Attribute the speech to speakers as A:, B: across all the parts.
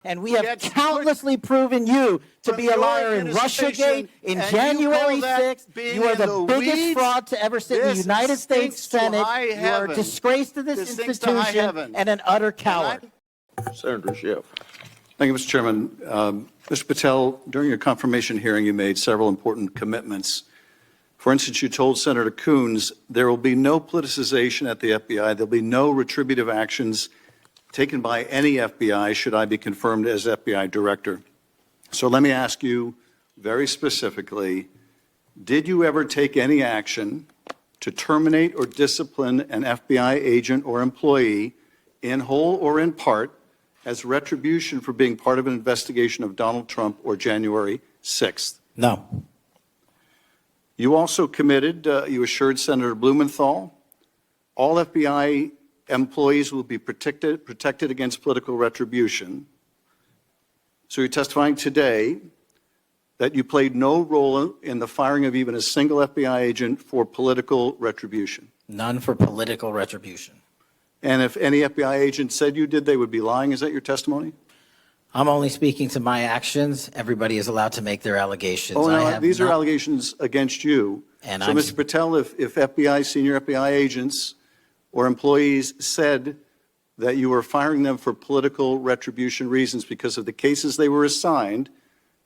A: And we have countlessly proven you to be a liar in Russiagate, in January 6th. You are the biggest fraud to ever sit in the United States Senate. You are a disgrace to this institution and an utter coward.
B: Senator Schiff.
C: Thank you, Mr. Chairman. Mr. Patel, during your confirmation hearing, you made several important commitments. For instance, you told Senator Coons there will be no politicization at the FBI. There'll be no retributive actions taken by any FBI should I be confirmed as FBI director. So let me ask you very specifically, did you ever take any action to terminate or discipline an FBI agent or employee in whole or in part as retribution for being part of an investigation of Donald Trump or January 6th?
A: No.
C: You also committed, you assured Senator Blumenthal, all FBI employees will be protected against political retribution. So you're testifying today that you played no role in the firing of even a single FBI agent for political retribution.
A: None for political retribution.
C: And if any FBI agent said you did, they would be lying. Is that your testimony?
A: I'm only speaking to my actions. Everybody is allowed to make their allegations.
C: Oh, no, these are allegations against you.
A: And
C: so, Mr. Patel, if FBI, senior FBI agents or employees said that you were firing them for political retribution reasons because of the cases they were assigned,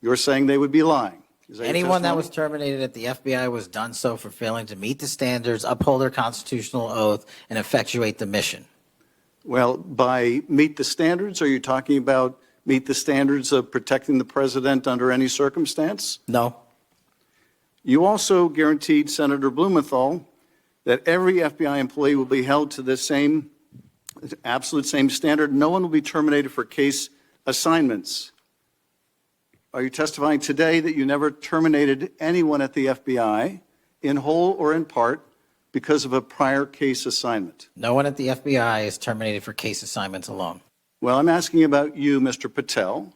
C: you're saying they would be lying. Is that
A: anyone that was terminated at the FBI was done so for failing to meet the standards, uphold their constitutional oath, and effectuate the mission.
C: Well, by meet the standards, are you talking about meet the standards of protecting the president under any circumstance?
A: No.
C: You also guaranteed Senator Blumenthal that every FBI employee will be held to the same, absolute same standard. No one will be terminated for case assignments. Are you testifying today that you never terminated anyone at the FBI in whole or in part because of a prior case assignment?
A: No one at the FBI is terminated for case assignments alone.
C: Well, I'm asking about you, Mr. Patel.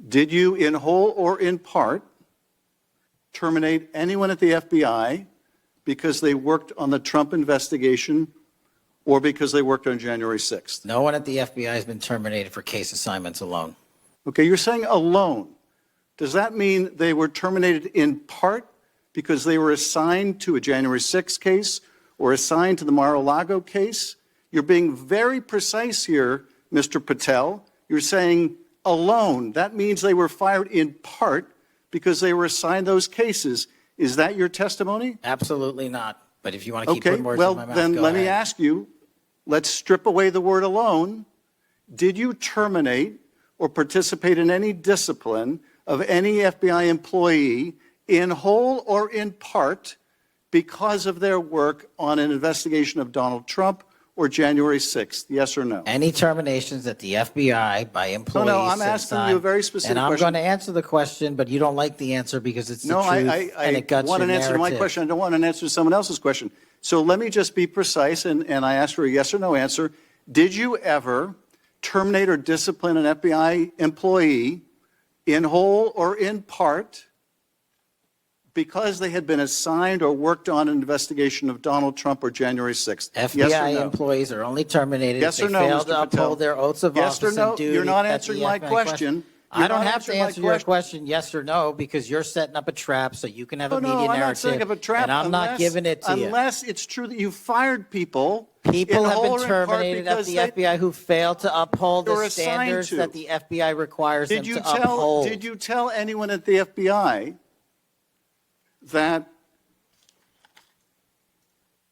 C: Did you, in whole or in part, terminate anyone at the FBI because they worked on the Trump investigation or because they worked on January 6th?
A: No one at the FBI has been terminated for case assignments alone.
C: Okay, you're saying alone. Does that mean they were terminated in part because they were assigned to a January 6th case or assigned to the Mar-a-Lago case? You're being very precise here, Mr. Patel. You're saying alone. That means they were fired in part because they were assigned those cases. Is that your testimony?
A: Absolutely not. But if you want to keep putting words in my mouth,
C: then
A: go
C: let
A: ahead.
C: me ask you, let's strip away the word alone. Did you terminate or participate in any discipline of any FBI employee in whole or in part because of their work on an investigation of Donald Trump or January 6th? Yes or no?
A: Any terminations at the FBI by employees?
C: No, I'm asking you a very specific
A: question. And I'm
C: question.
A: going to answer the question, but you don't like the answer because it's the
C: truth
A: and it guts
C: I want an answer to my question. I don't want an answer to someone else's question. So let me just be precise, and I ask for a yes or no answer. Did you ever terminate or discipline an FBI employee in whole or in part because they had been assigned or worked on an investigation of Donald Trump or January 6th?
A: FBI
C: yes or no?
A: employees are only terminated
C: yes
A: if
C: or
A: they
C: no,
A: fail
C: Mr.
A: to uphold their oaths of
C: yes
A: office
C: or no?
A: and duty.
C: You're not answering my question.
A: I don't have to answer your question yes or no because you're setting up a trap so you can have a media narrative.
C: I'm not setting up a trap.
A: And I'm not giving it to you.
C: Unless it's true that you fired people.
A: People have been terminated at the FBI who failed to uphold the standards that the FBI requires them to uphold.
C: Did you tell anyone at the FBI that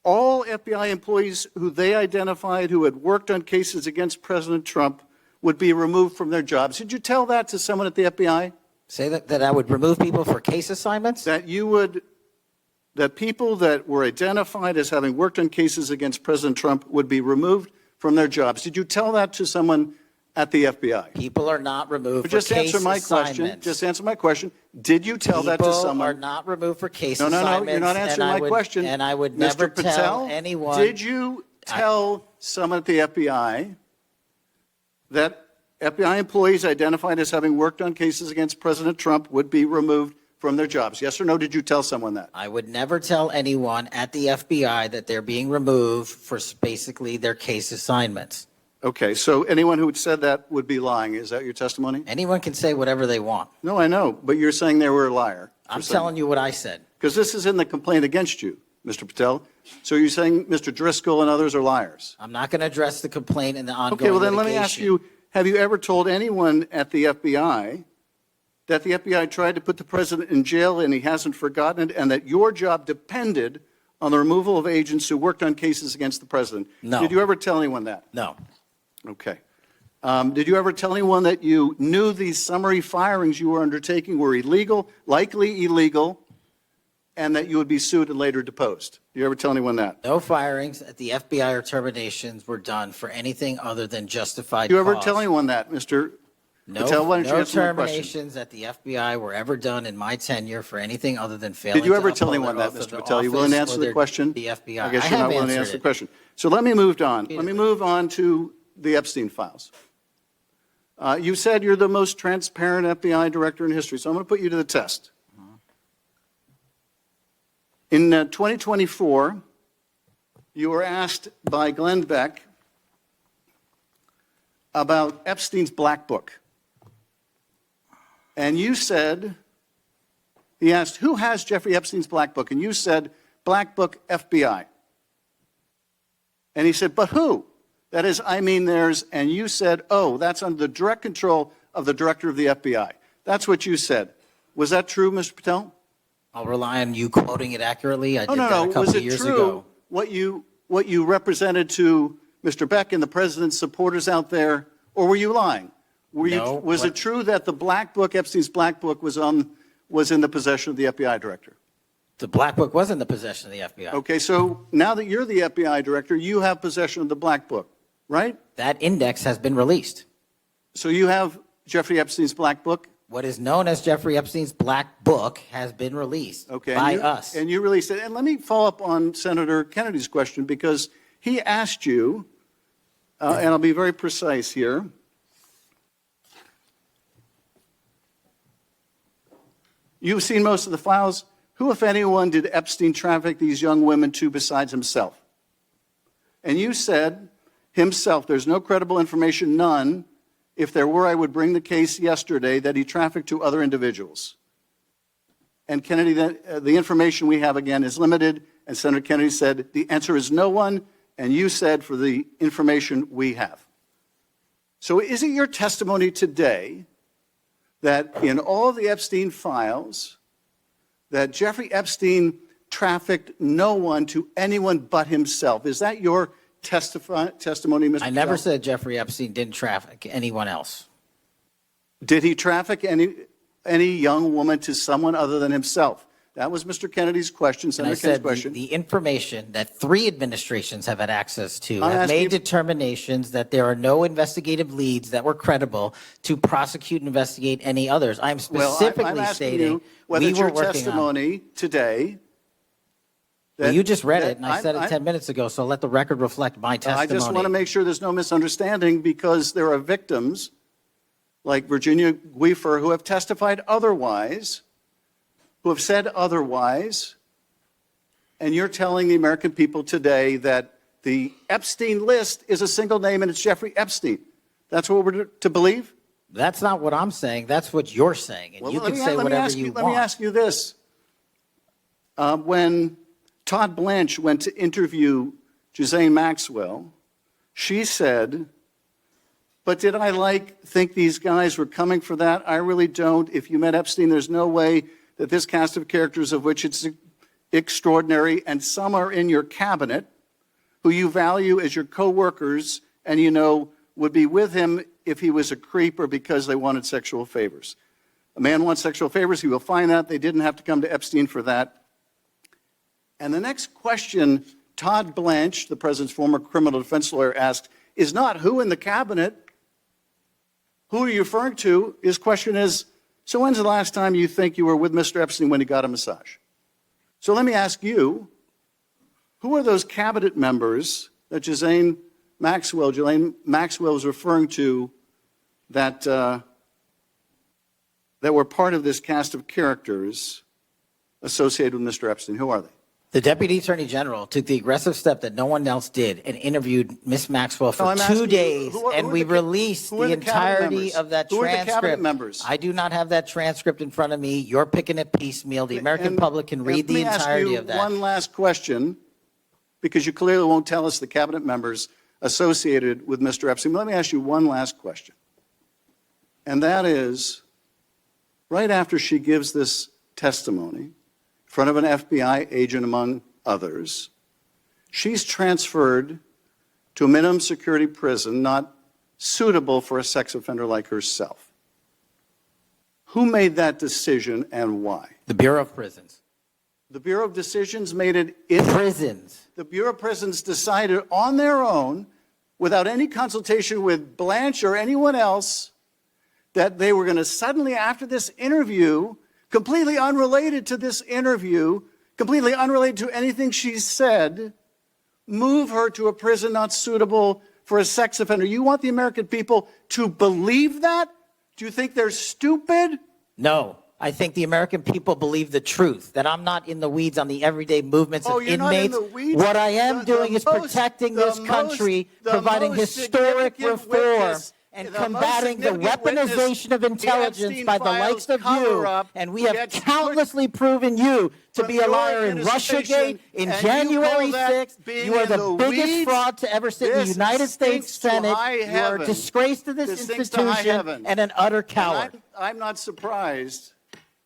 C: all FBI employees who they identified who had worked on cases against President Trump would be removed from their jobs? Did you tell that to someone at the FBI?
A: Say that I would remove people for case assignments?
C: That you would, that people that were identified as having worked on cases against President Trump would be removed from their jobs. Did you tell that to someone at the FBI?
A: People are not removed for
C: just
A: case
C: answer my
A: assignments.
C: question. Just answer my question. Did you tell that to someone?
A: People are not removed for case
C: No,
A: assignments.
C: you're not answering my question.
A: And I would
C: Mr.
A: never
C: Patel,
A: tell anyone.
C: Did you tell someone at the FBI that FBI employees identified as having worked on cases against President Trump would be removed from their jobs? Yes or no? Did you tell someone that?
A: I would never tell anyone at the FBI that they're being removed for basically their case assignments.
C: Okay, so anyone who said that would be lying. Is that your testimony?
A: Anyone can say whatever they want.
C: No, I know, but you're saying they were a liar.
A: I'm telling you what I said.
C: Because this is in the complaint against you, Mr. Patel. So you're saying Mr. Driscoll and others are liars?
A: I'm not going to address the complaint and the ongoing
C: Okay, well then
A: litigation.
C: let me ask you, have you ever told anyone at the FBI that the FBI tried to put the president in jail and he hasn't forgotten it, and that your job depended on the removal of agents who worked on cases against the president?
A: No.
C: Did you ever tell anyone that?
A: No.
C: Okay. Did you ever tell anyone that you knew these summary firings you were undertaking were illegal, likely illegal, and that you would be sued and later deposed? Did you ever tell anyone that?
A: No firings at the FBI or terminations were done for anything other than justified
C: Did you ever
A: cause.
C: tell anyone that, Mr.
A: No,
C: Patel? Why don't you
A: no
C: answer my question?
A: terminations at the FBI were ever done in my tenure for anything other than failing
C: Did you ever
A: to
C: tell
A: uphold
C: anyone
A: their
C: that,
A: oath of
C: Mr. Patel? You willing to
A: office
C: answer
A: or
C: the question?
A: The FBI.
C: I guess
A: I
C: you're not
A: have
C: willing to
A: answered
C: answer the
A: it.
C: question. So let me move on. Let me move on to the Epstein files. You said you're the most transparent FBI director in history, so I'm going to put you to the test. In 2024, you were asked by Glenn Beck about Epstein's Black Book. And you said, he asked, who has Jeffrey Epstein's Black Book? And you said, Black Book, FBI. And he said, but who? That is, I mean theirs. And you said, oh, that's under the direct control of the director of the FBI. That's what you said. Was that true, Mr. Patel?
A: I'll rely on you quoting it accurately. I did that a
C: Was
A: couple
C: it
A: of years
C: true
A: ago.
C: what you represented to Mr. Beck and the president's supporters out there, or were you lying?
A: No.
C: Was it true that the Black Book, Epstein's Black Book, was in the possession of the FBI director?
A: The Black Book was in the possession of the FBI.
C: Okay, so now that you're the FBI director, you have possession of the Black Book, right?
A: That index has been released.
C: So you have Jeffrey Epstein's Black Book?
A: What is known as Jeffrey Epstein's Black Book has been released by us.
C: And you released it. And let me follow up on Senator Kennedy's question, because he asked you, and I'll be very precise here. You've seen most of the files. Who, if anyone, did Epstein traffic these young women to besides himself? And you said, himself. There's no credible information, none. If there were, I would bring the case yesterday that he trafficked to other individuals. And Kennedy, the information we have, again, is limited. And Senator Kennedy said, the answer is no one. And you said, for the information we have. So is it your testimony today that in all of the Epstein files, that Jeffrey Epstein trafficked no one to anyone but himself? Is that your testimony, Mr.
A: I never
C: Patel?
A: said Jeffrey Epstein didn't traffic anyone else.
C: Did he traffic any young woman to someone other than himself? That was Mr. Kennedy's question,
A: And I
C: Senator Kennedy's
A: said
C: question.
A: the information that 3 administrations have had access to
C: I'm
A: have
C: asking
A: made
C: you-
A: determinations that there are no investigative leads that were credible to prosecute and investigate any others. I'm specifically
C: I'm asking
A: stating
C: you whether
A: we
C: it's
A: were
C: your
A: working on.
C: testimony today.
A: Well, you just read
C: that
A: it, and I said it 10 minutes ago, so let the record reflect my testimony.
C: I just want to make sure there's no misunderstanding, because there are victims like Virginia Guifer who have testified otherwise, who have said otherwise, and you're telling the American people today that the Epstein list is a single name and it's Jeffrey Epstein. That's what we're to believe?
A: That's not what I'm saying. That's what you're saying, and
C: Well,
A: you
C: let
A: can
C: me-
A: say
C: let me
A: whatever
C: ask
A: you
C: Let
A: want.
C: me ask you this. When Todd Blanche went to interview Ghislaine Maxwell, she said, but did I think these guys were coming for that? I really don't. If you met Epstein, there's no way that this cast of characters, of which it's extraordinary, and some are in your cabinet, who you value as your co-workers, and you know would be with him if he was a creep or because they wanted sexual favors. A man wants sexual favors, he will find that. They didn't have to come to Epstein for that. And the next question Todd Blanche, the president's former criminal defense lawyer, asked is not who in the cabinet, who are you referring to? His question is, so when's the last time you think you were with Mr. Epstein when he got a massage? So let me ask you, who are those cabinet members that Ghislaine Maxwell was referring to that, that were part of this cast of characters associated with Mr. Epstein? Who are they?
A: The Deputy Attorney General took the aggressive step that no one else did and interviewed Ms. Maxwell for
C: I'm asking
A: 2
C: you,
A: days,
C: who are
A: and
C: the
A: we
C: ca-
A: released
C: who are
A: the
C: the cabinet
A: entirety
C: members?
A: of that
C: Who are the cabinet
A: transcript.
C: members?
A: I do not have that transcript in front of me. You're picking it piecemeal. The American public can read the entirety of that.
C: One last question, because you clearly won't tell us the cabinet members associated with Mr. Epstein. Let me ask you one last question. And that is, right after she gives this testimony in front of an FBI agent, among others, she's transferred to a minimum security prison not suitable for a sex offender like herself. Who made that decision and why?
A: The Bureau of Prisons.
C: The Bureau of Decisions made it in
A: Prisons.
C: The Bureau of Prisons decided on their own, without any consultation with Blanche or anyone else, that they were going to suddenly, after this interview, completely unrelated to this interview, completely unrelated to anything she said, move her to a prison not suitable for a sex offender. You want the American people to believe that? Do you think they're stupid?
A: No. I think the American people believe the truth, that I'm not in the weeds on the everyday movements of
C: you're not in
A: inmates.
C: the weeds?
A: What I am doing is protecting this country, providing historic reform, and combating the weaponization of intelligence by the likes of you. And we have countlessly proven you to be a liar in Russiagate, in January 6th. You are the biggest fraud to ever sit in the United States Senate. You are a disgrace to this institution and an utter coward.
C: I'm not surprised.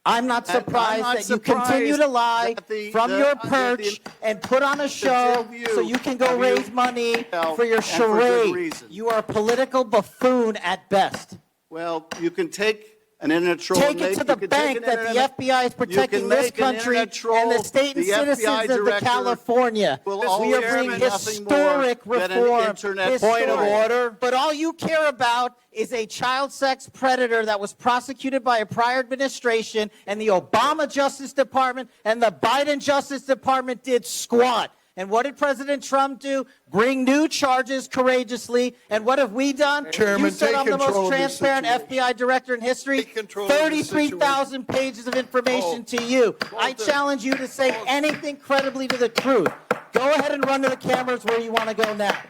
A: I'm not surprised that you continue to lie from your perch and put on a show so you can go raise money for your charade. You are a political buffoon at best.
C: Well, you can take an internet troll.
A: Take it to the bank that the FBI is protecting this country and the state and citizens of California. We are bringing historic reform.
C: Point of order.
A: But all you care about is a child sex predator that was prosecuted by a prior administration, and the Obama Justice Department and the Biden Justice Department did squat. And what did President Trump do? Bring new charges courageously. And what have we done?
B: Chairman,
A: you said I'm the most transparent
B: situation.
A: FBI director in history. 33,000 pages of information to you. I challenge you to say anything credibly to the truth. Go ahead and run to the cameras where you want to go now.